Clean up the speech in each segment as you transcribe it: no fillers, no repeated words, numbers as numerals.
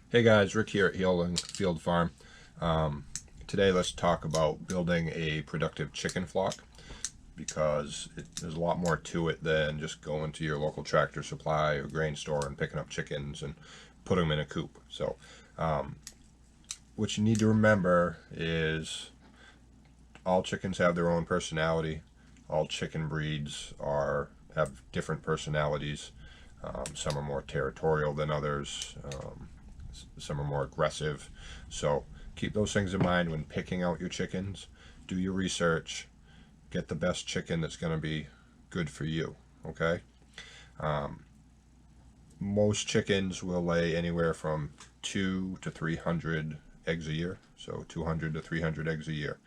Hey guys, Rick here at Healing Field Farm. Today let's talk about building a productive chicken flock because there's a lot more to it than just going to your local Tractor Supply or grain store and picking up chickens and putting them in a coop. So what you need to remember is all chickens have their own personality. All chicken breeds have different personalities. Some are more territorial than others. Some are more aggressive. So keep those things in mind when picking out your chickens. Do your research. Get the best chicken that's going to be good for you. Okay. Most chickens will lay anywhere from 2 to 300 eggs a year. So 200 to 300 eggs a year.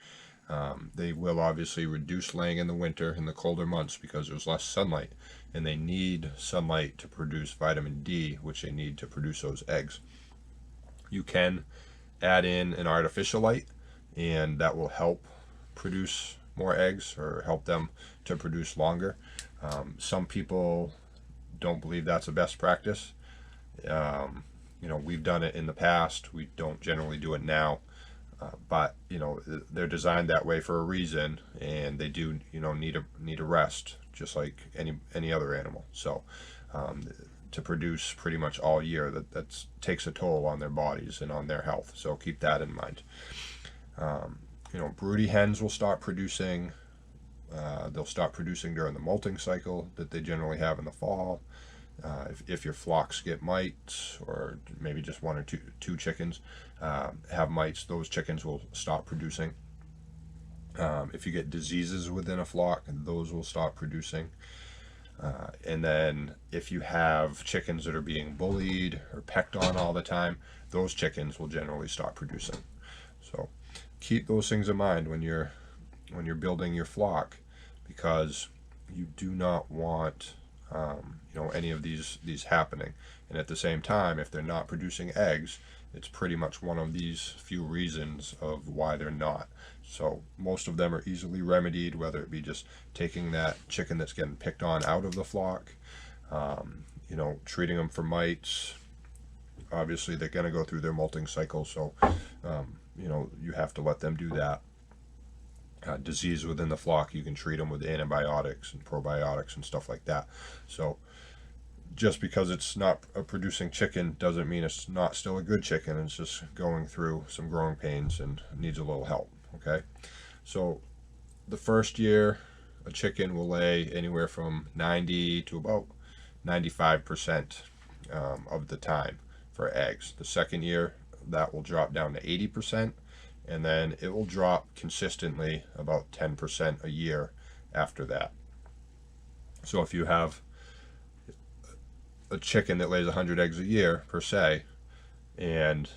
They will obviously reduce laying in the winter in the colder months because there's less sunlight, and they need sunlight to produce vitamin D, which they need to produce those eggs. You can add in an artificial light, and that will help produce more eggs or help them to produce longer. Some people don't believe that's a best practice. We've done it in the past. We don't generally do it now. But they're designed that way for a reason, and they do need a rest just like any other animal. So to produce pretty much all year, that takes a toll on their bodies and on their health. So keep that in mind. Broody hens will start producing. They'll start producing during the molting cycle that they generally have in the fall. If your flocks get mites, or maybe just one or two chickens have mites, those chickens will stop producing. If you get diseases within a flock, those will stop producing. And then if you have chickens that are being bullied or pecked on all the time, those chickens will generally stop producing. So keep those things in mind when you're building your flock, because you do not want any of these happening. And at the same time, if they're not producing eggs, it's pretty much one of these few reasons of why they're not. So most of them are easily remedied, whether it be just taking that chicken that's getting picked on out of the flock, treating them for mites. Obviously they're going to go through their molting cycle, so you have to let them do that. Disease within the flock, you can treat them with antibiotics and probiotics and stuff like that. So just because it's not a producing chicken doesn't mean it's not still a good chicken. It's just going through some growing pains and needs a little help. Okay, so the first year a chicken will lay anywhere from 90 to about 95% of the time for eggs. The second year that will drop down to 80%, and then it will drop consistently about 10% a year after that. So if you have a chicken that lays 100 eggs a year per se, and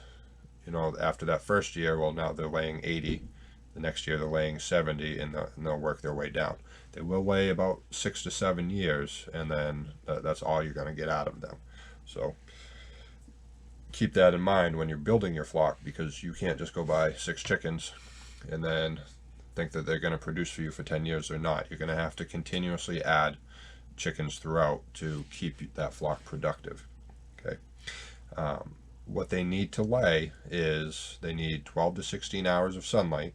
after that first year, well, now they're laying 80. The next year they're laying 70, and they'll work their way down. They will lay about 6 to 7 years, and then that's all you're going to get out of them. So keep that in mind when you're building your flock, because you can't just go buy 6 chickens and then think that they're going to produce for you for 10 years. They're not. You're going to have to continuously add chickens throughout to keep that flock productive. Okay. What they need to lay is they need 12 to 16 hours of sunlight.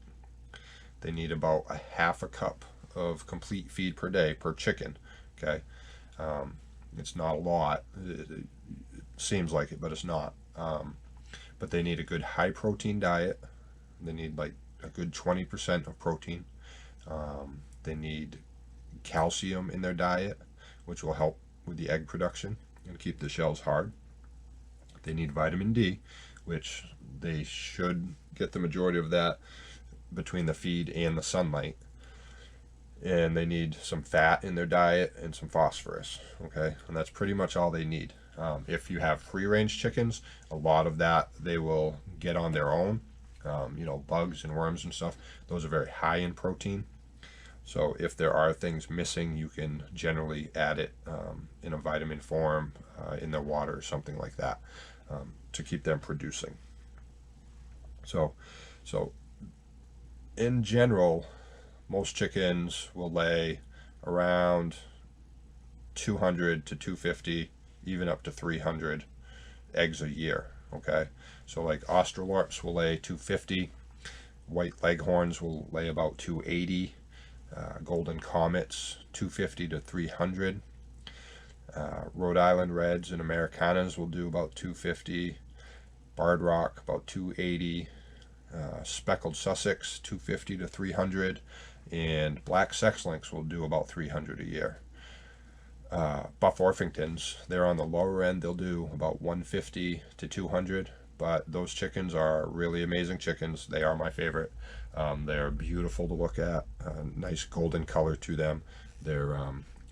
They need about a half a cup of complete feed per day per chicken. Okay. It's not a lot. It seems like it, but it's not. But they need a good high protein diet. They need like a good 20% of protein. They need calcium in their diet, which will help with the egg production and keep the shells hard. They need vitamin D, which they should get the majority of that between the feed and the sunlight. And they need some fat in their diet and some phosphorus. Okay, and that's pretty much all they need. If you have free-range chickens, a lot of that they will get on their own. Bugs and worms and stuff, those are very high in protein. So if there are things missing, you can generally add it in a vitamin form in their water or something like that to keep them producing. So in general, most chickens will lay around 200 to 250, even up to 300 eggs a year. Okay, so like Australorps will lay 250, white leghorns will lay about 280, golden comets 250 to 300. Rhode Island Reds and Americanas will do about 250, Barred Rock about 280, Speckled Sussex 250 to 300, and Black Sex Links will do about 300 a year. Buff Orpingtons, they're on the lower end, they'll do about 150 to 200, but those chickens are really amazing chickens. They are my favorite. They're beautiful to look at, nice golden color to them. They're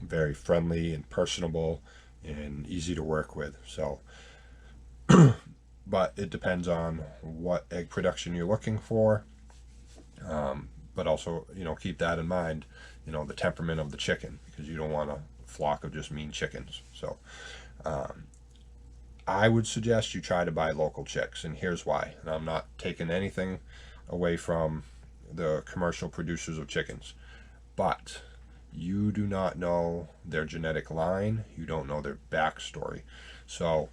very friendly and personable and easy to work with. So, but it depends on what egg production you're looking for. But also, keep that in mind, the temperament of the chicken, because you don't want a flock of just mean chickens. So, I would suggest you try to buy local chicks, and here's why. And I'm not taking anything away from the commercial producers of chickens, but you do not know their genetic line, you don't know their backstory. So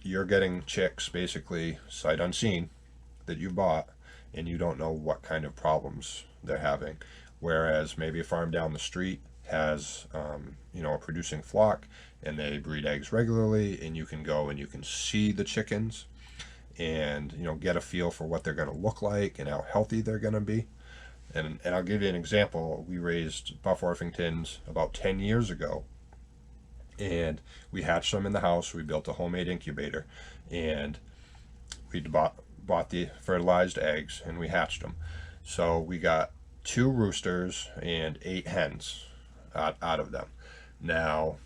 you're getting chicks basically sight unseen that you bought, and you don't know what kind of problems they're having. Whereas maybe a farm down the street has a producing flock, and they breed eggs regularly, and you can go and you can see the chickens and get a feel for what they're going to look like and how healthy they're going to be. And I'll give you an example. We raised Buff Orpingtons about 10 years ago, and we hatched them in the house. We built a homemade incubator, and we bought the fertilized eggs, and we hatched them. So we got 2 roosters and 8 hens out of them. Now,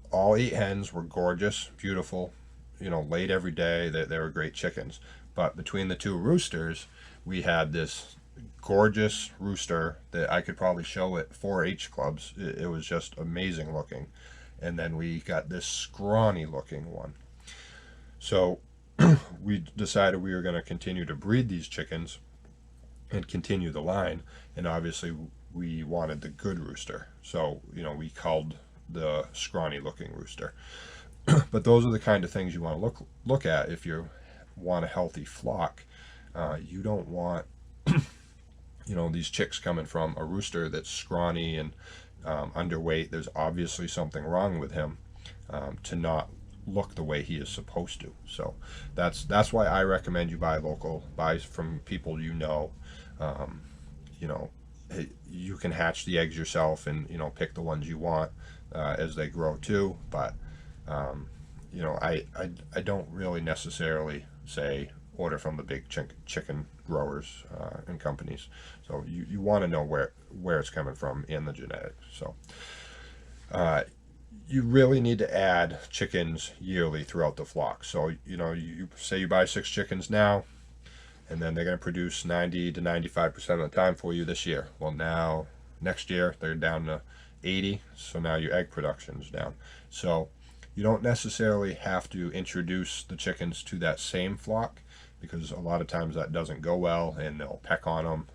all 8 hens were gorgeous, beautiful, laid every day. They were great chickens. But between the 2 roosters, we had this gorgeous rooster that I could probably show at 4-H clubs. It was just amazing looking. And then we got this scrawny looking one. So we decided we were going to continue to breed these chickens and continue the line. And obviously we wanted the good rooster. So, we culled the scrawny looking rooster. But those are the kind of things you want to look at if you want a healthy flock. You don't want these chicks coming from a rooster that's scrawny and underweight. There's obviously something wrong with him to not look the way he is supposed to. So that's why I recommend you buy local, buy from people you can hatch the eggs yourself and pick the ones you want as they grow too. But I don't really necessarily say order from the big chicken growers and companies. So you want to know where it's coming from in the genetics. So you really need to add chickens yearly throughout the flock. So you say you buy 6 chickens now, and then they're going to produce 90 to 95% of the time for you this year. Well, now next year they're down to 80, so now your egg production's down. So you don't necessarily have to introduce the chickens to that same flock, because a lot of times that doesn't go well, and they'll peck on them,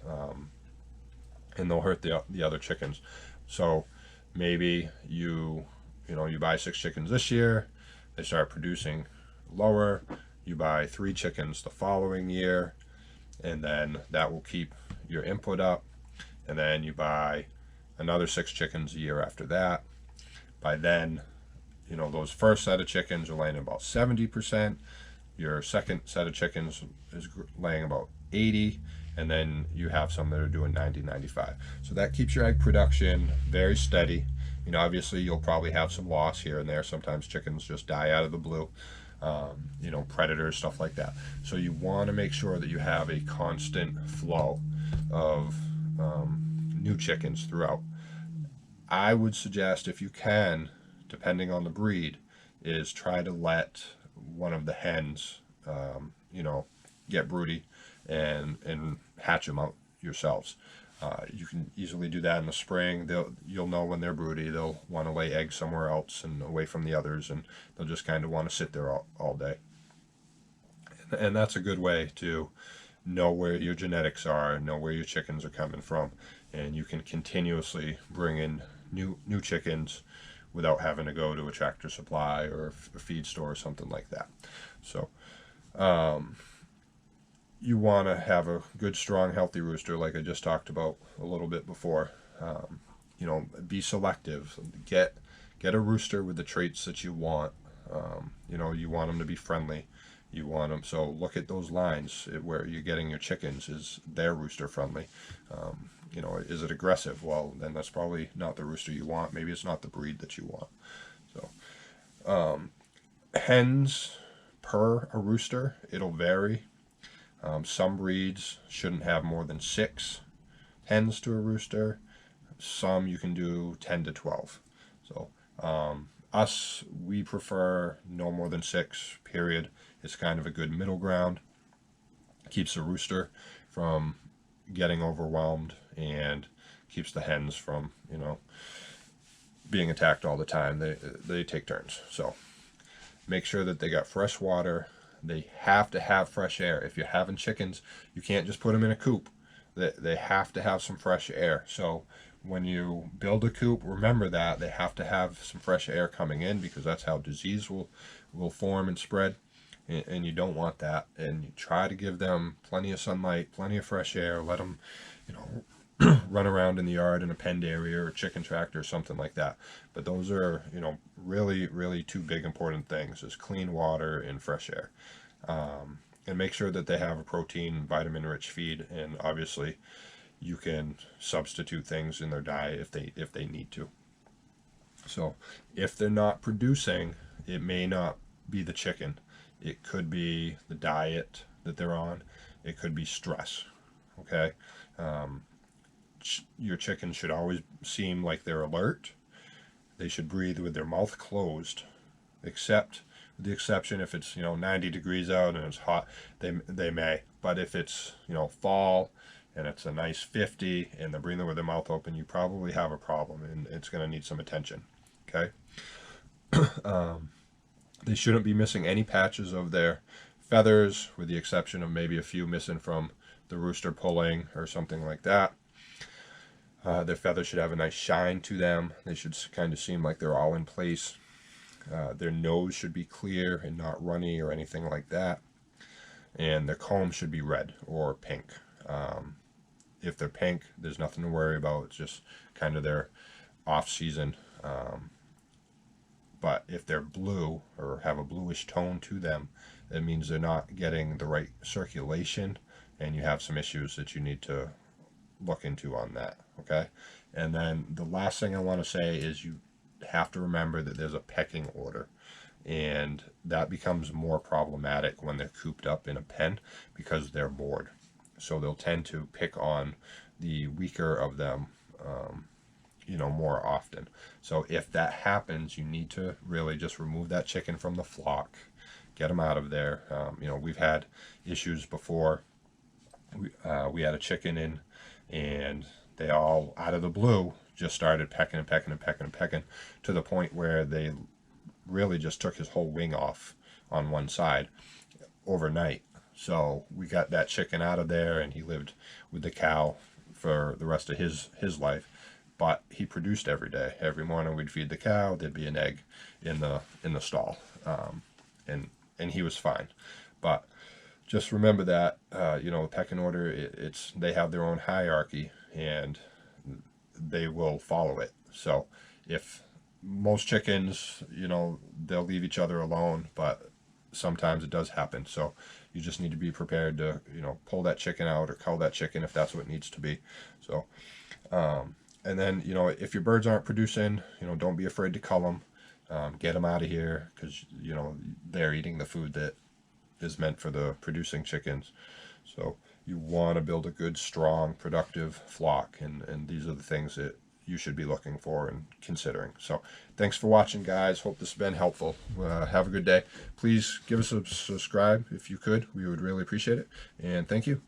and they'll hurt the other chickens. So maybe you buy 6 chickens this year, they start producing lower, you buy 3 chickens the following year, and then that will keep your input up, and then you buy another 6 chickens a year after that. By then, those first set of chickens are laying about 70%. Your second set of chickens is laying about 80, and then you have some that are doing 90, 95. So that keeps your egg production very steady. Obviously you'll probably have some loss here and there. Sometimes chickens just die out of the blue, predators, stuff like that. So you want to make sure that you have a constant flow of new chickens throughout. I would suggest, if you can, depending on the breed, is try to let one of the hens, get broody and hatch them out yourselves. You can easily do that in the spring. You'll know when they're broody. They'll want to lay eggs somewhere else and away from the others, and they'll just kind of want to sit there all day. And that's a good way to know where your genetics are, know where your chickens are coming from, and you can continuously bring in new chickens without having to go to a Tractor Supply or a feed store or something like that. So you want to have a good, strong, healthy rooster, like I just talked about a little bit before. Be selective. Get a rooster with the traits that you want. You want them to be friendly. You want them, so look at those lines where you're getting your chickens. Is their rooster friendly? Is it aggressive? Well, then that's probably not the rooster you want. Maybe it's not the breed that you want. So, hens per a rooster, it'll vary. Some breeds shouldn't have more than 6 hens to a rooster. Some you can do 10 to 12. So, we prefer no more than 6, period. It's kind of a good middle ground. Keeps the rooster from getting overwhelmed and keeps the hens from, being attacked all the time. They take turns. So make sure that they got fresh water. They have to have fresh air. If you're having chickens, you can't just put them in a coop. They have to have some fresh air. So when you build a coop, remember that they have to have some fresh air coming in, because that's how disease will form and spread. And you don't want that. And you try to give them plenty of sunlight, plenty of fresh air. Let them, run around in the yard in a penned area or a chicken tractor or something like that. But those are, really, really 2 big important things: is clean water and fresh air. And make sure that they have a protein, vitamin-rich feed. And obviously, you can substitute things in their diet if they need to. So if they're not producing, it may not be the chicken. It could be the diet that they're on. It could be stress. Okay. Your chicken should always seem like they're alert. They should breathe with their mouth closed, except with the exception if it's 90 degrees out and it's hot, they may. But if it's fall and it's a nice 50 and they're breathing with their mouth open, you probably have a problem and it's going to need some attention. Okay. They shouldn't be missing any patches of their feathers, with the exception of maybe a few missing from the rooster pulling or something like that. Their feathers should have a nice shine to them. They should kind of seem like they're all in place. Their nose should be clear and not runny or anything like that. And their comb should be red or pink. If they're pink, there's nothing to worry about. It's just kind of their off-season. But if they're blue or have a bluish tone to them, that means they're not getting the right circulation, and you have some issues that you need to look into on that. Okay. And then the last thing I want to say is you have to remember that there's a pecking order, and that becomes more problematic when they're cooped up in a pen because they're bored. So they'll tend to pick on the weaker of them, more often. So if that happens, you need to really just remove that chicken from the flock, get them out of there. We've had issues before. We had a chicken in, and they all, out of the blue, just started pecking and pecking and pecking and pecking, to the point where they really just took his whole wing off on one side overnight. So we got that chicken out of there, and he lived with the cow for the rest of his life. But he produced every day. Every morning we'd feed the cow. There'd be an egg in the stall, and he was fine. But just remember that the pecking order, they have their own hierarchy, and they will follow it. So if most chickens, they'll leave each other alone, but sometimes it does happen. So you just need to be prepared to pull that chicken out or cull that chicken if that's what it needs to be. So and then if your birds aren't producing, don't be afraid to cull them. Get them out of here, because they're eating the food that is meant for the producing chickens. So you want to build a good, strong, productive flock, and these are the things that you should be looking for and considering. So thanks for watching, guys. Hope this has been helpful. Have a good day. Please give us a subscribe if you could. We would really appreciate it. And thank you.